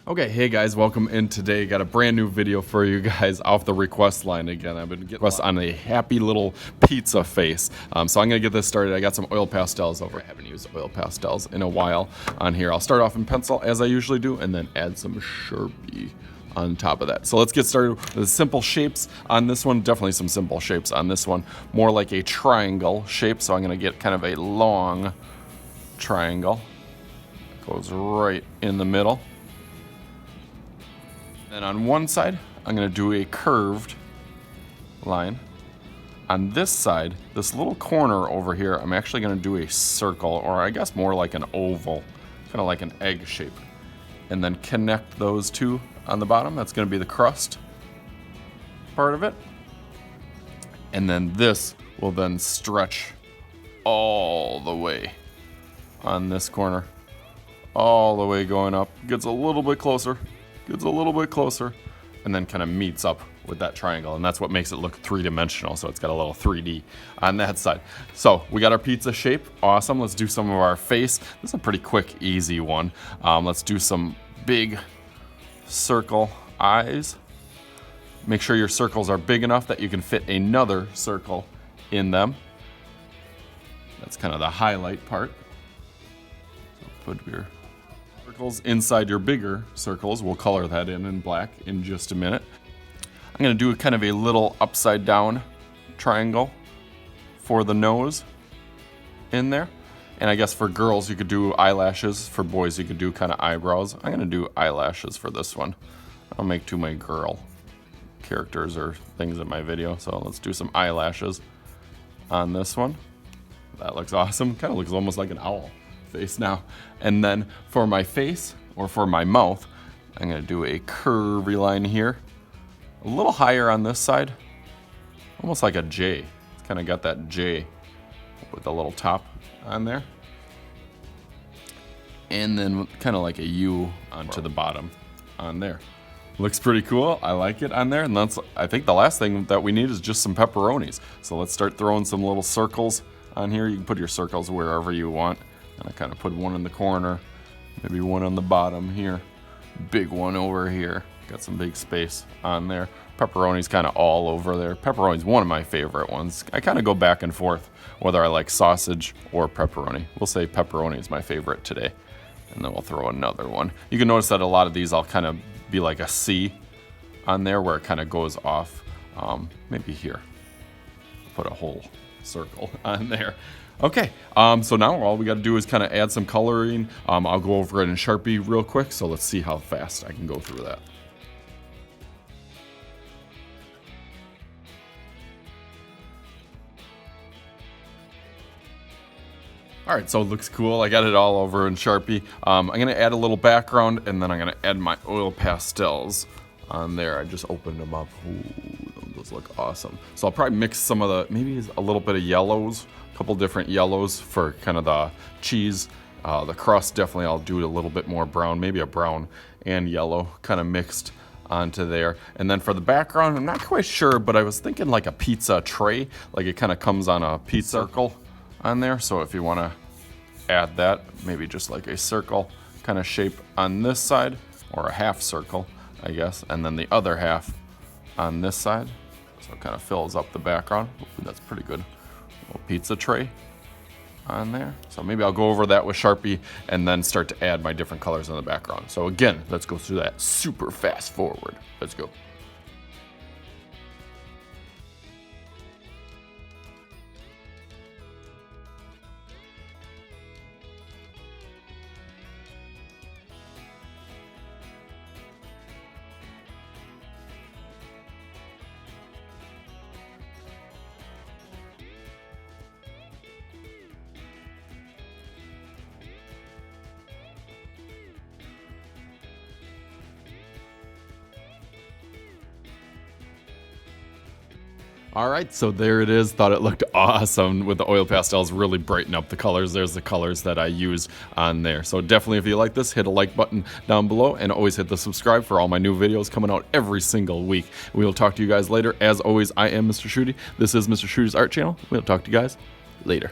Okay, hey guys, welcome in today. Got a brand new video for you guys off the request line again. I've been getting requests on a happy little pizza face. So I'm gonna get this started. I got some oil pastels over. I haven't used oil pastels in a while on here. I'll start off in pencil as I usually do and then add some Sharpie on top of that. So let's get started with simple shapes on this one. Definitely some simple shapes on this one. More like a triangle shape. So I'm gonna get kind of a long triangle. Goes right in the middle. Then on one side, I'm going to do a curved line. On this side, this little corner over here, I'm actually going to do a circle, or I guess more like an oval, kind of like an egg shape. And then connect those two on the bottom. That's going to be the crust part of it. And then this will then stretch all the way on this corner. All the way going up. Gets a little bit closer. Gets a little bit closer, and then kind of meets up with that triangle, and that's what makes it look three-dimensional. So it's got a little 3D on that side. So we got our pizza shape. Awesome. Let's do some of our face. This is a pretty quick, easy one. Let's do some big circle eyes. Make sure your circles are big enough that you can fit another circle in them. That's kind of the highlight part. So put your circles inside your bigger circles. We'll color that in black in just a minute. I'm going to do kind of a little upside down triangle for the nose in there. And I guess for girls you could do eyelashes. For boys you could do kind of eyebrows. I'm going to do eyelashes for this one. I'll make too many girl characters or things in my video. So let's do some eyelashes on this one. That looks awesome. Kind of looks almost like an owl face now. And then for my face, or for my mouth, I'm going to do a curvy line here. A little higher on this side. Almost like a J. It's kind of got that J with a little top on there. And then kind of like a U onto the bottom on there. Looks pretty cool. I like it on there. And that's, I think the last thing that we need is just some pepperonis. So let's start throwing some little circles on here. You can put your circles wherever you want. And I kind of put one in the corner, maybe one on the bottom here, big one over here. Got some big space on there. Pepperoni's kind of all over there. Pepperoni's one of my favorite ones. I kind of go back and forth whether I like sausage or pepperoni. We'll say pepperoni is my favorite today. And then we'll throw another one. You can notice that a lot of these I'll kind of be like a C on there where it kind of goes off. Maybe here. Put a whole circle on there. Okay, so now all we got to do is kind of add some coloring. I'll go over it in Sharpie real quick, so let's see how fast I can go through that. All right, so it looks cool. I got it all over in Sharpie. I'm going to add a little background, and then I'm going to add my oil pastels on there. I just opened them up. Ooh, those look awesome. So I'll probably mix some of the, maybe a little bit of yellows, a couple different yellows for kind of the cheese. The crust, definitely I'll do a little bit more brown, maybe a brown and yellow kind of mixed onto there. And then for the background, I'm not quite sure, but I was thinking like a pizza tray, like it kind of comes on a pizza circle on there. So if you want to add that, maybe just like a circle kind of shape on this side, or a half circle, I guess, and then the other half on this side. So it kind of fills up the background. Ooh, that's pretty good. Little pizza tray on there. So maybe I'll go over that with Sharpie and then start to add my different colors in the background. So again, let's go through that super fast forward. Let's go. All right, so there it is. Thought it looked awesome with the oil pastels, really brighten up the colors. There's the colors that I use on there. So definitely if you like this, hit a like button down below and always hit the subscribe for all my new videos coming out every single week. We will talk to you guys later. As always, I am Mr. Shooty. This is Mr. Shooty's Art Channel. We'll talk to you guys later.